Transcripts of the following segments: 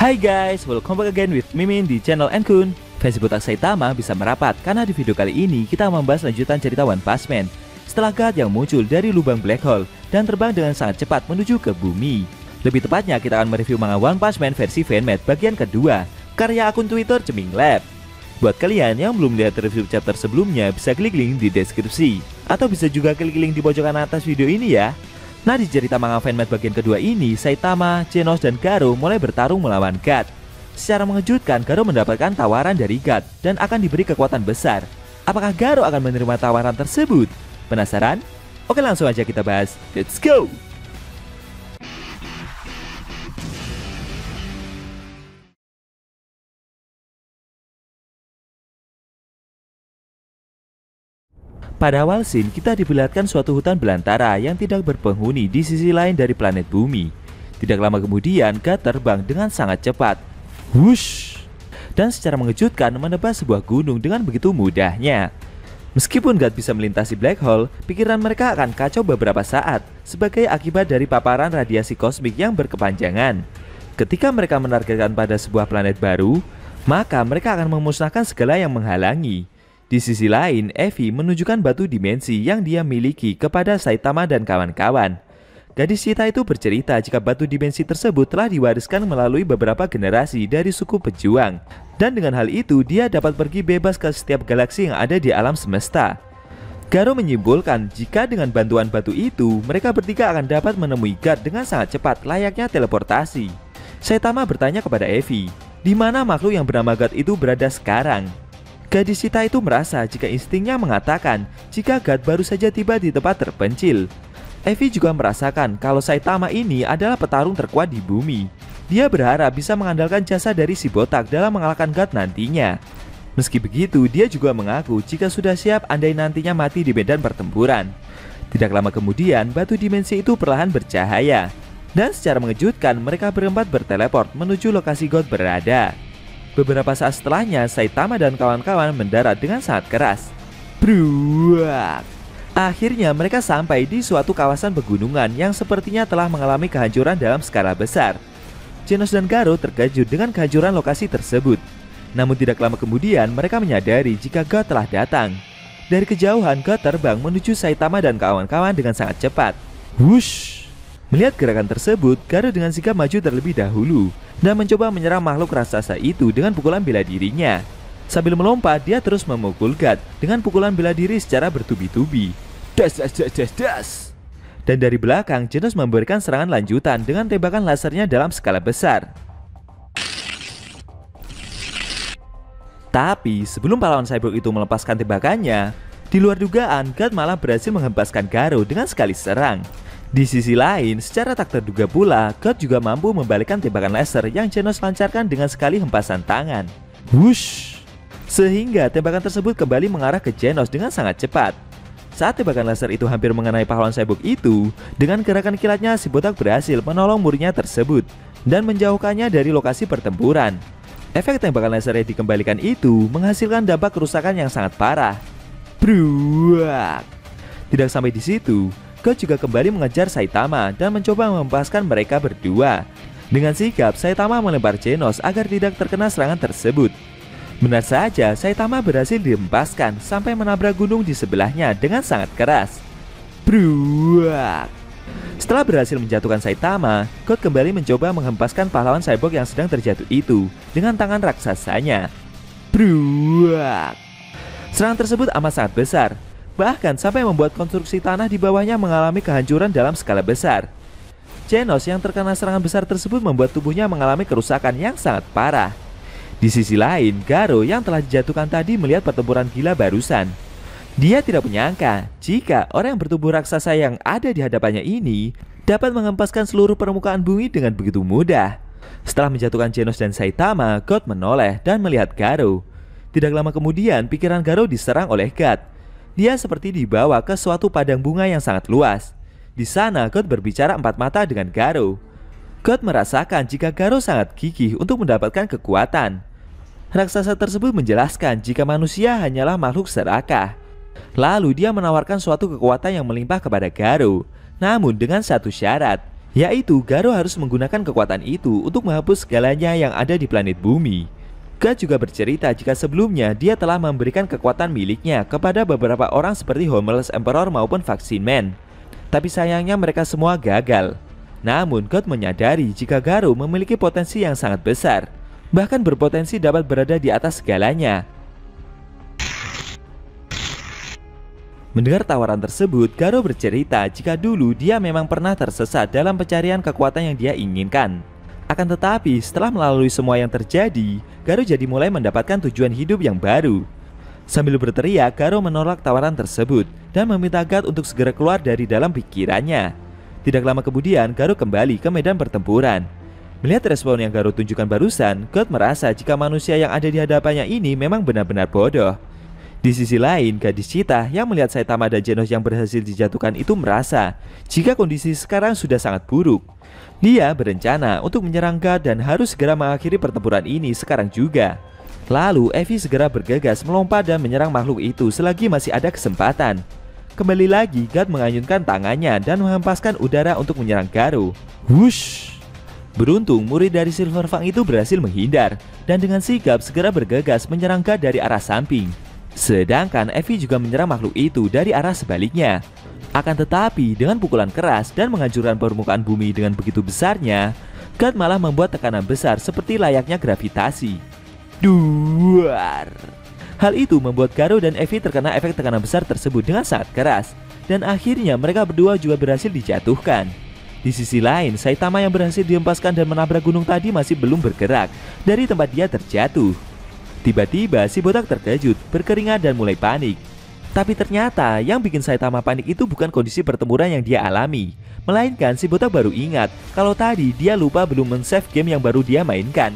Hai guys, welcome back again with Mimin di channel Enkun. Fans botak Saitama bisa merapat karena di video kali ini kita membahas lanjutan cerita One Punch Man setelah God yang muncul dari lubang black hole dan terbang dengan sangat cepat menuju ke bumi. Lebih tepatnya kita akan mereview manga One Punch Man versi fanmade bagian kedua karya akun Twitter Ceming Lab. Buat kalian yang belum lihat review chapter sebelumnya bisa klik link di deskripsi atau bisa juga klik link di pojokan atas video ini ya. Nah, di cerita manga fanmade bagian kedua ini, Saitama, Genos, dan Garo mulai bertarung melawan God. Secara mengejutkan, Garo mendapatkan tawaran dari God dan akan diberi kekuatan besar. Apakah Garo akan menerima tawaran tersebut? Penasaran? Oke, langsung aja kita bahas. Let's go! Pada awal scene, kita diperlihatkan suatu hutan belantara yang tidak berpenghuni di sisi lain dari planet bumi. Tidak lama kemudian, God terbang dengan sangat cepat. Wush! Dan secara mengejutkan menebas sebuah gunung dengan begitu mudahnya. Meskipun God bisa melintasi black hole, pikiran mereka akan kacau beberapa saat sebagai akibat dari paparan radiasi kosmik yang berkepanjangan. Ketika mereka menargetkan pada sebuah planet baru, maka mereka akan memusnahkan segala yang menghalangi. Di sisi lain, Evi menunjukkan batu dimensi yang dia miliki kepada Saitama dan kawan-kawan. Gadis Cita itu bercerita jika batu dimensi tersebut telah diwariskan melalui beberapa generasi dari suku pejuang. Dan dengan hal itu, dia dapat pergi bebas ke setiap galaksi yang ada di alam semesta. Garo menyimpulkan jika dengan bantuan batu itu, mereka bertiga akan dapat menemui God dengan sangat cepat layaknya teleportasi. Saitama bertanya kepada Evi, di mana makhluk yang bernama God itu berada sekarang. Gadis Cita itu merasa jika instingnya mengatakan jika God baru saja tiba di tempat terpencil. Evi juga merasakan kalau Saitama ini adalah petarung terkuat di bumi. Dia berharap bisa mengandalkan jasa dari si botak dalam mengalahkan God nantinya. Meski begitu, dia juga mengaku jika sudah siap andai nantinya mati di medan pertempuran. Tidak lama kemudian, batu dimensi itu perlahan bercahaya. Dan secara mengejutkan, mereka berempat berteleport menuju lokasi God berada. Beberapa saat setelahnya, Saitama dan kawan-kawan mendarat dengan sangat keras. Bruak! Akhirnya mereka sampai di suatu kawasan pegunungan yang sepertinya telah mengalami kehancuran dalam skala besar. Genos dan Garo terkejut dengan kehancuran lokasi tersebut. Namun tidak lama kemudian mereka menyadari jika God telah datang. Dari kejauhan, God terbang menuju Saitama dan kawan-kawan dengan sangat cepat. Wush! Melihat gerakan tersebut, Garo dengan sigap maju terlebih dahulu dan mencoba menyerang makhluk raksasa itu dengan pukulan bela dirinya. Sambil melompat, dia terus memukul God dengan pukulan bela diri secara bertubi-tubi. Das, das, das, das, das. Dan dari belakang, Genos memberikan serangan lanjutan dengan tembakan lasernya dalam skala besar. Tapi sebelum pahlawan cyborg itu melepaskan tembakannya, di luar dugaan, God malah berhasil menghempaskan Garo dengan sekali serang. Di sisi lain, secara tak terduga pula, God juga mampu membalikkan tembakan laser yang Genos lancarkan dengan sekali hempasan tangan. Wush! Sehingga tembakan tersebut kembali mengarah ke Genos dengan sangat cepat. Saat tembakan laser itu hampir mengenai pahlawan cyborg itu, dengan gerakan kilatnya si botak berhasil menolong muridnya tersebut dan menjauhkannya dari lokasi pertempuran. Efek tembakan laser yang dikembalikan itu menghasilkan dampak kerusakan yang sangat parah. Bruak! Tidak sampai di situ, God juga kembali mengejar Saitama dan mencoba menghempaskan mereka berdua. Dengan sigap, Saitama melempar Genos agar tidak terkena serangan tersebut. Benar saja, Saitama berhasil dihempaskan sampai menabrak gunung di sebelahnya dengan sangat keras. Bruak! Setelah berhasil menjatuhkan Saitama, God kembali mencoba menghempaskan pahlawan cyborg yang sedang terjatuh itu dengan tangan raksasanya. Bruak! Serangan tersebut amat sangat besar, bahkan sampai membuat konstruksi tanah di bawahnya mengalami kehancuran dalam skala besar. Genos yang terkena serangan besar tersebut membuat tubuhnya mengalami kerusakan yang sangat parah. Di sisi lain, Garo yang telah dijatuhkan tadi melihat pertempuran gila barusan. Dia tidak menyangka jika orang yang bertubuh raksasa yang ada di hadapannya ini dapat menghempaskan seluruh permukaan bumi dengan begitu mudah. Setelah menjatuhkan Genos dan Saitama, God menoleh dan melihat Garo. Tidak lama kemudian, pikiran Garo diserang oleh God. Dia seperti dibawa ke suatu padang bunga yang sangat luas. Di sana, God berbicara empat mata dengan Garo. God merasakan jika Garo sangat gigih untuk mendapatkan kekuatan. Raksasa tersebut menjelaskan jika manusia hanyalah makhluk serakah. Lalu dia menawarkan suatu kekuatan yang melimpah kepada Garo, namun dengan satu syarat, yaitu Garo harus menggunakan kekuatan itu untuk menghapus segalanya yang ada di planet bumi. God juga bercerita jika sebelumnya dia telah memberikan kekuatan miliknya kepada beberapa orang seperti Homeless Emperor maupun Vaccine Man. Tapi sayangnya mereka semua gagal. Namun God menyadari jika Garo memiliki potensi yang sangat besar, bahkan berpotensi dapat berada di atas segalanya. Mendengar tawaran tersebut, Garo bercerita jika dulu dia memang pernah tersesat dalam pencarian kekuatan yang dia inginkan. Akan tetapi setelah melalui semua yang terjadi, Garo jadi mulai mendapatkan tujuan hidup yang baru. Sambil berteriak, Garo menolak tawaran tersebut dan meminta God untuk segera keluar dari dalam pikirannya. Tidak lama kemudian, Garo kembali ke medan pertempuran. Melihat respon yang Garo tunjukkan barusan, God merasa jika manusia yang ada di hadapannya ini memang benar-benar bodoh. Di sisi lain, gadis Cheetah yang melihat Saitama dan Genos yang berhasil dijatuhkan itu merasa jika kondisi sekarang sudah sangat buruk. Dia berencana untuk menyerang God dan harus segera mengakhiri pertempuran ini sekarang juga. Lalu Evi segera bergegas melompat dan menyerang makhluk itu selagi masih ada kesempatan. Kembali lagi God mengayunkan tangannya dan menghempaskan udara untuk menyerang Garo. Wush! Beruntung murid dari Silver Fang itu berhasil menghindar dan dengan sigap segera bergegas menyerang God dari arah samping. Sedangkan Evi juga menyerang makhluk itu dari arah sebaliknya. Akan tetapi dengan pukulan keras dan menghancurkan permukaan bumi dengan begitu besarnya, God malah membuat tekanan besar seperti layaknya gravitasi. Duar! Hal itu membuat Garo dan Evi terkena efek tekanan besar tersebut dengan sangat keras, dan akhirnya mereka berdua juga berhasil dijatuhkan. Di sisi lain, Saitama yang berhasil dihempaskan dan menabrak gunung tadi masih belum bergerak dari tempat dia terjatuh. Tiba-tiba si botak terkejut, berkeringat dan mulai panik. Tapi ternyata yang bikin Saitama panik itu bukan kondisi pertempuran yang dia alami, melainkan si botak baru ingat kalau tadi dia lupa belum men-save game yang baru dia mainkan.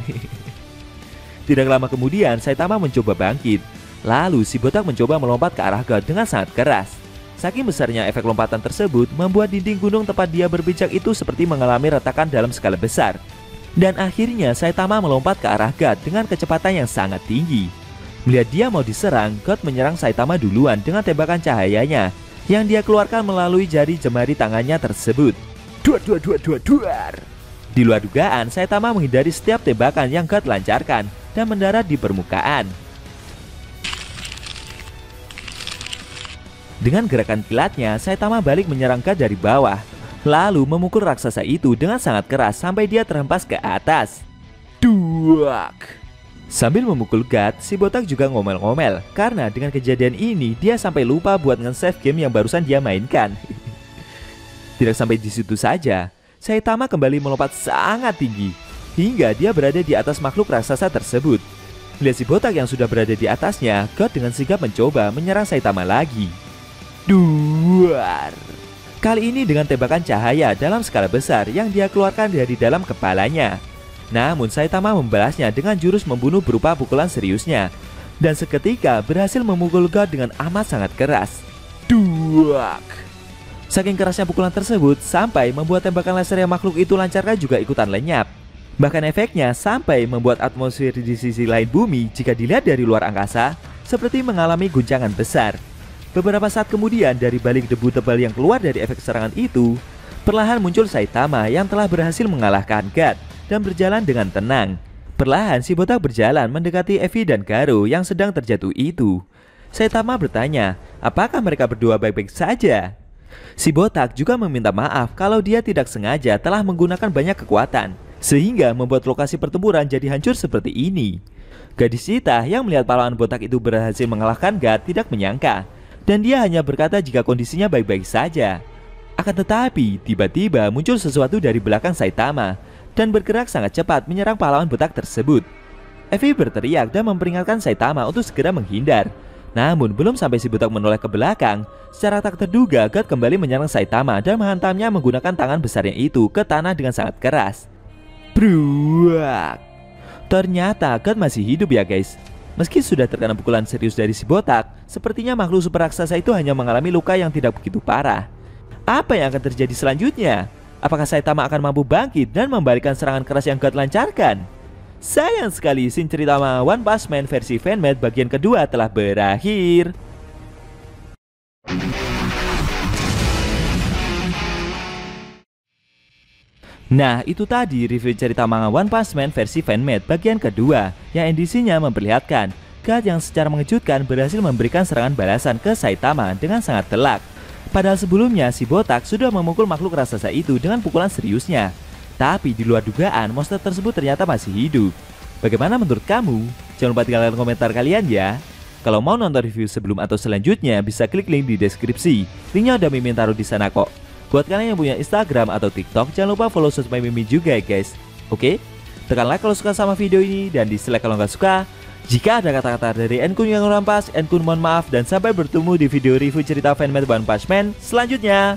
Tidak lama kemudian Saitama mencoba bangkit. Lalu si botak mencoba melompat ke arah God dengan sangat keras. Saking besarnya efek lompatan tersebut membuat dinding gunung tempat dia berpijak itu seperti mengalami retakan dalam skala besar. Dan akhirnya Saitama melompat ke arah God dengan kecepatan yang sangat tinggi. Melihat dia mau diserang, God menyerang Saitama duluan dengan tembakan cahayanya yang dia keluarkan melalui jari jemari tangannya tersebut. Duar. Di luar dugaan, Saitama menghindari setiap tembakan yang God lancarkan dan mendarat di permukaan. Dengan gerakan kilatnya, Saitama balik menyerang God dari bawah, lalu memukul raksasa itu dengan sangat keras sampai dia terhempas ke atas. Duak! Sambil memukul God, si botak juga ngomel-ngomel karena dengan kejadian ini dia sampai lupa buat nge-save game yang barusan dia mainkan. Tidak sampai di situ saja, Saitama kembali melompat sangat tinggi hingga dia berada di atas makhluk raksasa tersebut. Lihat si botak yang sudah berada di atasnya, God dengan sigap mencoba menyerang Saitama lagi. Duar! Kali ini dengan tembakan cahaya dalam skala besar yang dia keluarkan dari dalam kepalanya. Namun Saitama membalasnya dengan jurus membunuh berupa pukulan seriusnya, dan seketika berhasil memukul God dengan amat sangat keras. Duak! Saking kerasnya pukulan tersebut sampai membuat tembakan laser yang makhluk itu lancarkan juga ikutan lenyap. Bahkan efeknya sampai membuat atmosfer di sisi lain bumi jika dilihat dari luar angkasa seperti mengalami guncangan besar. Beberapa saat kemudian dari balik debu tebal yang keluar dari efek serangan itu, perlahan muncul Saitama yang telah berhasil mengalahkan God dan berjalan dengan tenang. Perlahan si botak berjalan mendekati Evi dan Garo yang sedang terjatuh itu. Saitama bertanya, apakah mereka berdua baik-baik saja? Si botak juga meminta maaf kalau dia tidak sengaja telah menggunakan banyak kekuatan, sehingga membuat lokasi pertempuran jadi hancur seperti ini. Gadis Cheetah yang melihat pahlawan botak itu berhasil mengalahkan God tidak menyangka, dan dia hanya berkata jika kondisinya baik-baik saja. Akan tetapi, tiba-tiba muncul sesuatu dari belakang Saitama dan bergerak sangat cepat menyerang pahlawan botak tersebut. Evi berteriak dan memperingatkan Saitama untuk segera menghindar. Namun belum sampai si botak menoleh ke belakang, secara tak terduga God kembali menyerang Saitama dan menghantamnya menggunakan tangan besarnya itu ke tanah dengan sangat keras. Bruak! Ternyata God masih hidup ya guys. Meski sudah terkena pukulan serius dari si botak, sepertinya makhluk super raksasa itu hanya mengalami luka yang tidak begitu parah. Apa yang akan terjadi selanjutnya? Apakah Saitama akan mampu bangkit dan membalikan serangan keras yang God lancarkan? Sayang sekali scene cerita One Punch Man versi fanmade bagian kedua telah berakhir. Nah, itu tadi review cerita manga One Punch Man versi fanmade bagian kedua yang edisinya memperlihatkan God yang secara mengejutkan berhasil memberikan serangan balasan ke Saitama dengan sangat telak. Padahal sebelumnya si botak sudah memukul makhluk raksasa itu dengan pukulan seriusnya. Tapi di luar dugaan monster tersebut ternyata masih hidup. Bagaimana menurut kamu? Jangan lupa tinggalkan komentar kalian ya. Kalau mau nonton review sebelum atau selanjutnya bisa klik link di deskripsi. Linknya udah Mimin taruh di sana kok. Buat kalian yang punya Instagram atau TikTok, jangan lupa follow sosmed Mimin juga ya guys. Oke? Tekan like kalau suka sama video ini dan dislike kalau nggak suka. Jika ada kata-kata dari Enkun yang kurang pas, Enkun mohon maaf dan sampai bertemu di video review cerita fanmade One Punch Man selanjutnya.